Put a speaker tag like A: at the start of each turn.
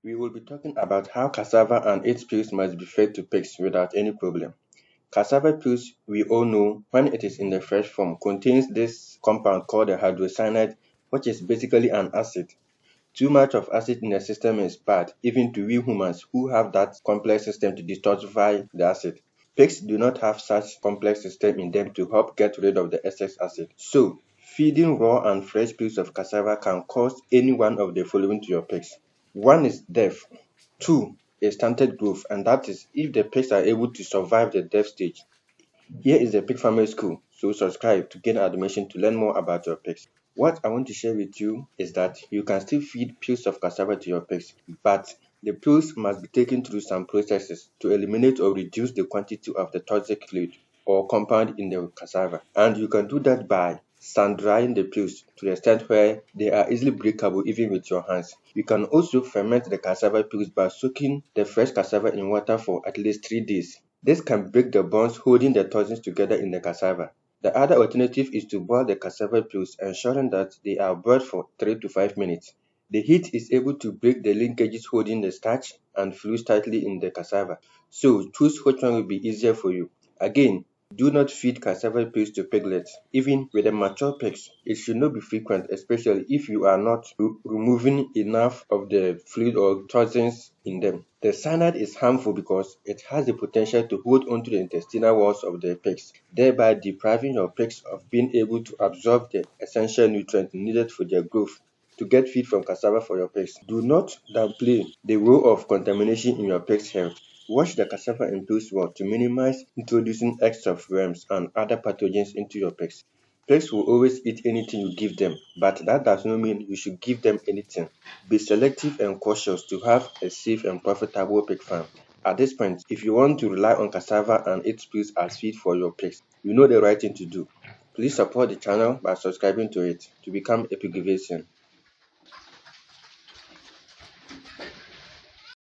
A: We will be talking about how cassava and its peels must be fed to pigs without any problem. Cassava peels, we all know, when it is in the fresh form, contains this compound called a hydrocyanide, which is basically an acid. Too much of acid in the system is bad, even to we humans who have that complex system to detoxify the acid. Pigs do not have such complex system in them to help get rid of the excess acid. So, feeding raw and fresh peels of cassava can cause any one of the following to your pigs. One is death. Two is stunted growth, and that is if the pigs are able to survive the death stage. Here is the Pig Farmer School, so subscribe to gain admission to learn more about your pigs. What I want to share with you is that you can still feed peels of cassava to your pigs, but the peels must be taken through some processes to eliminate or reduce the quantity of the toxic fluid or compound in the cassava. And you can do that by sun drying the peels to the extent where they are easily breakable even with your hands. You can also ferment the cassava peels by soaking the fresh cassava in water for at least 3 days. This can break the bonds holding the toxins together in the cassava. The other alternative is to boil the cassava peels, ensuring that they are boiled for 3 to 5 minutes. The heat is able to break the linkages holding the starch and fluids tightly in the cassava. So choose which one will be easier for you. Again, do not feed cassava peels to piglets. Even with the mature pigs, it should not be frequent, especially if you are not removing enough of the fluid or toxins in them. The cyanide is harmful because it has the potential to hold onto the intestinal walls of the pigs, thereby depriving your pigs of being able to absorb the essential nutrients needed for their growth. To get feed from cassava for your pigs, do not downplay the role of contamination in your pig's health. Wash the cassava and peels well to minimize introducing eggs of worms and other pathogens into your pigs. Pigs will always eat anything you give them, but that does not mean you should give them anything. Be selective and cautious to have a safe and profitable pig farm. At this point, if you want to rely on cassava and its peels as feed for your pigs, you know the right thing to do. Please support the channel by subscribing to it to become a pig